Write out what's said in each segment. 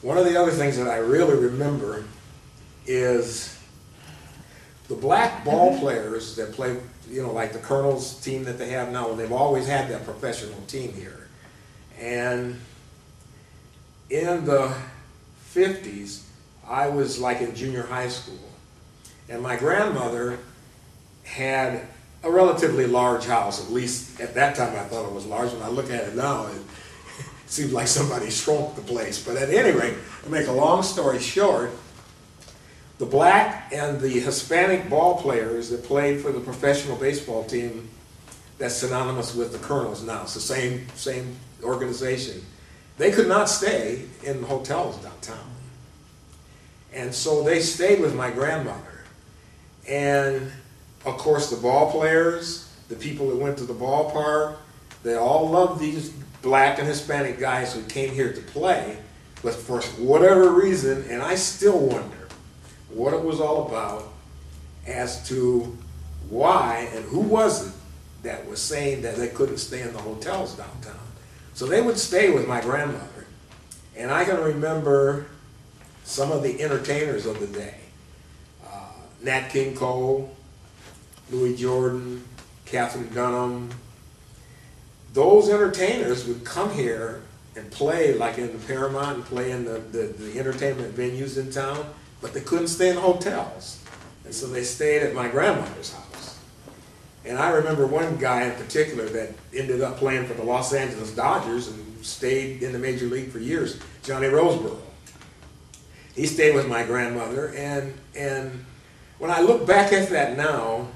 One of the other things that I really remember is the black ball players that play, you know, like the Colonels team that they have now. They've always had that professional team here. And in the 50s, I was like in junior high school. And my grandmother had a relatively large house. At least at that time I thought it was large. When I look at it now, it seems like somebody shrunk the place. But at any rate, to make a long story short, the black and the Hispanic ball players that played for the professional baseball team that's synonymous with the Colonels now, it's the same organization, they could not stay in hotels downtown. And so they stayed with my grandmother. And of course the ball players, the people that went to the ballpark, they all loved these black and Hispanic guys who came here to play, but for whatever reason, and I still wonder what it was all about as to why and who was it that was saying that they couldn't stay in the hotels downtown. So they would stay with my grandmother. And I can remember some of the entertainers of the day. Nat King Cole, Louis Jordan, Katherine Dunham. Those entertainers would come here and play like in the Paramount and play in the entertainment venues in town, but they couldn't stay in hotels. And so they stayed at my grandmother's house. And I remember one guy in particular that ended up playing for the Los Angeles Dodgers and stayed in the major league for years, Johnny Roseboro. He stayed with my grandmother, and when I look back at that now,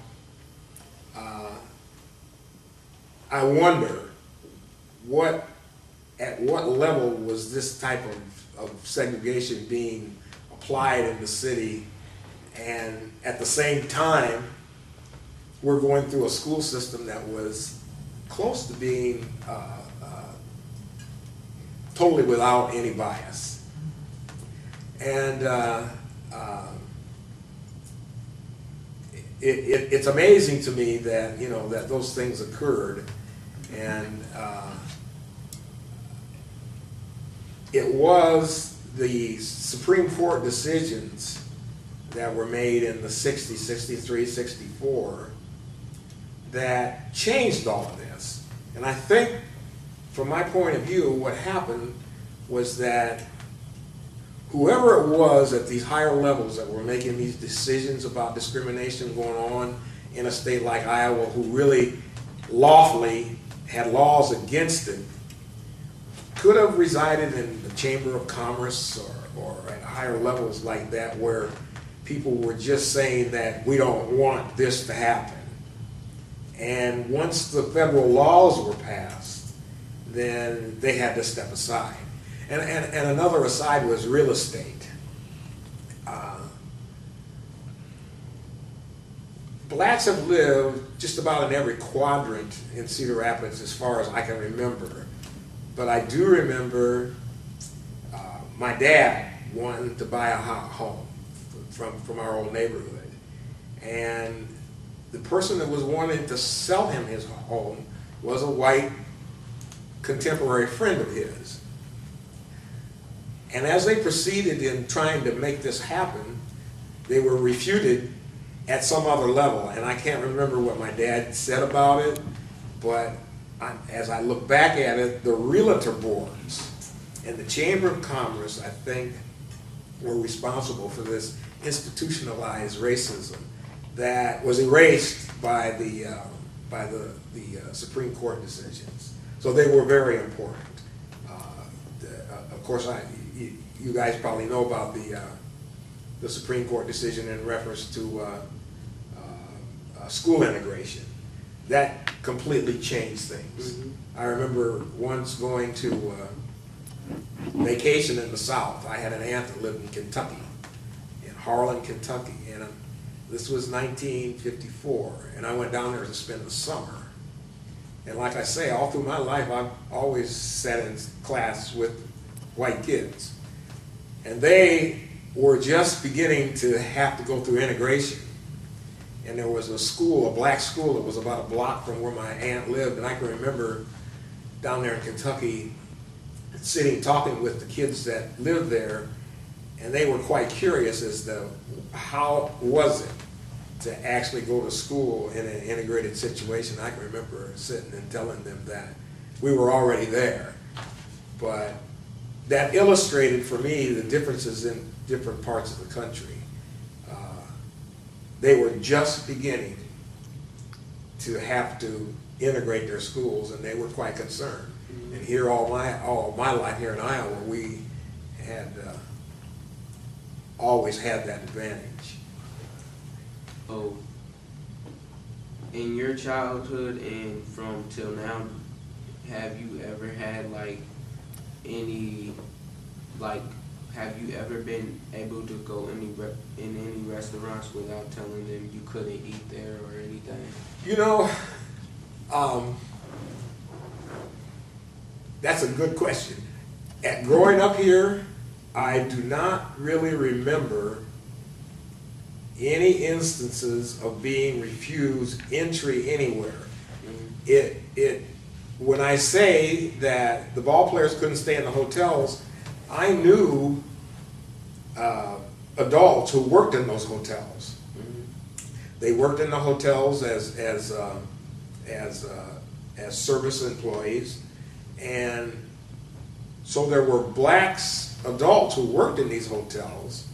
I wonder at what level was this type of segregation being applied in the city, and at the same time we're going through a school system that was close to being totally without any bias. And it's amazing to me that, you know, that those things occurred, and it was the Supreme Court decisions that were made in the 60s, 63, 64 that changed all of this. And I think, from my point of view, what happened was that whoever it was at these higher levels that were making these decisions about discrimination going on in a state like Iowa, who really lawfully had laws against it, could have resided in the Chamber of Commerce or at higher levels like that, where people were just saying that we don't want this to happen. And once the federal laws were passed, then they had to step aside. And another aside was real estate. Blacks have lived just about in every quadrant in Cedar Rapids as far as I can remember. But I do remember my dad wanting to buy a home from our old neighborhood. And the person that was wanting to sell him his home was a white contemporary friend of his. And as they proceeded in trying to make this happen, they were refuted at some other level. And I can't remember what my dad said about it, but as I look back at it, the realtor boards and the Chamber of Commerce, I think, were responsible for this institutionalized racism that was erased by the Supreme Court decisions. So they were very important. Of course, you guys probably know about the Supreme Court decision in reference to school integration. That completely changed things. Mm-hmm. I remember once going to vacation in the South. I had an aunt that lived in Kentucky, in Harlan, Kentucky, and this was 1954, and I went down there to spend the summer. And like I say, all through my life, I've always sat in class with white kids. And they were just beginning to have to go through integration. And there was a school, a black school, that was about a block from where my aunt lived. And I can remember down there in Kentucky, sitting talking with the kids that lived there, and they were quite curious as to how was it to actually go to school in an integrated situation. I can remember sitting and telling them that we were already there, but that illustrated for me the differences in different parts of the country. They were just beginning to have to integrate their schools, and they were quite concerned. And here, all my life here in Iowa, we had always had that advantage. Oh, in your childhood and from till now, have you ever had like any, like, have you ever been able to go in any restaurants without telling them you couldn't eat there or anything? You know, that's a good question. Growing up here, I do not really remember any instances of being refused entry anywhere. When I say that the ball players couldn't stay in the hotels, I knew adults who worked in those hotels. They worked in the hotels as service employees, and so there were blacks, adults who worked in these hotels.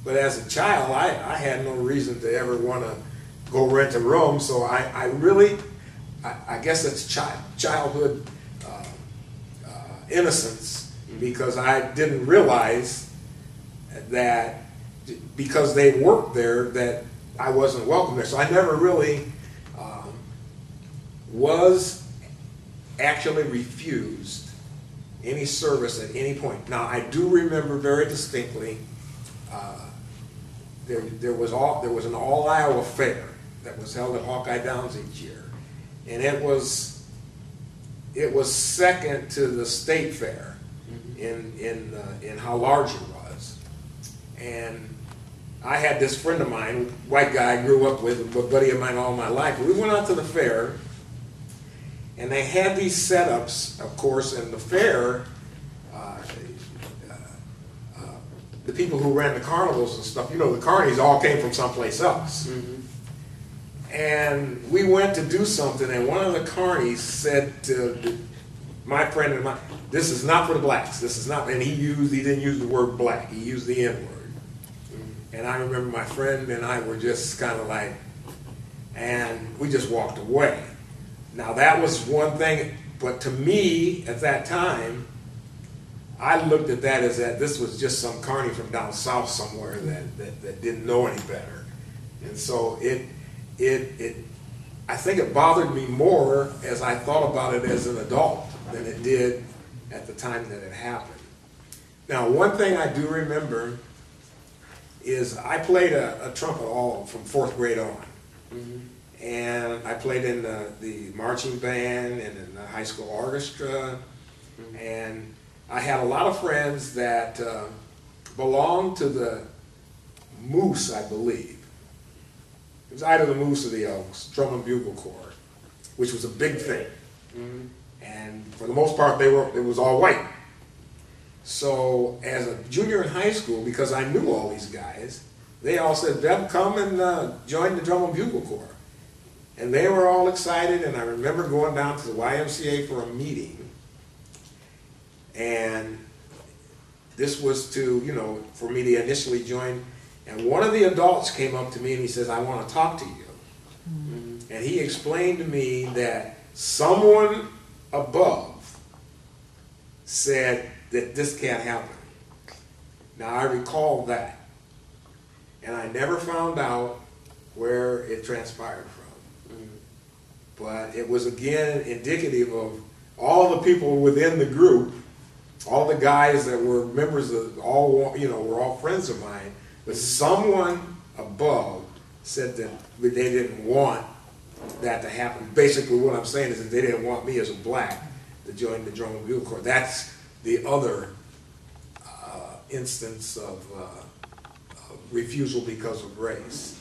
But as a child, I had no reason to ever want to go rent a room. So I guess it's childhood innocence, because I didn't realize that because they worked there that I wasn't welcome there. So I never really was actually refused any service at any point. Now, I do remember very distinctly there was an all Iowa fair that was held at Hawkeye Downs each year, and it was second to the state fair in how large it was. And I had this friend of mine, white guy I grew up with, a buddy of mine all my life. We went out to the fair, and they had these setups, of course, in the fair. The people who ran the carnivals and stuff, you know, the carnies all came from someplace else. And we went to do something, and one of the carnies said to my friend and mine, "This is not for the blacks. This is not," and he didn't use the word black, he used the N-word. And I remember my friend and I were just kind of like, and we just walked away. Now that was one thing, but to me at that time, I looked at that as that this was just some carny from down south somewhere that didn't know any better. And so I think it bothered me more as I thought about it as an adult than it did at the time that it happened. Now, one thing I do remember is I played a trumpet all from 4th grade on. And I played in the marching band and in the high school orchestra. And I had a lot of friends that belonged to the Moose, I believe. It was either the Moose or the Elks, Drum and Bugle Corps, which was a big thing. And for the most part, it was all white. So as a junior in high school, because I knew all these guys, they all said, "Bev, come and join the Drum and Bugle Corps." And they were all excited, and I remember going down to the YMCA for a meeting. And this was for me to initially join. And one of the adults came up to me and he says, "I want to talk to you." And he explained to me that someone above said that this can't happen. Now I recall that. And I never found out where it transpired from. But it was again indicative of all the people within the group, all the guys that were members of were all friends of mine, but someone above said that they didn't want that to happen. Basically what I'm saying is that they didn't want me as a black to join the Drum and Bugle Corps. That's the other instance of refusal because of race.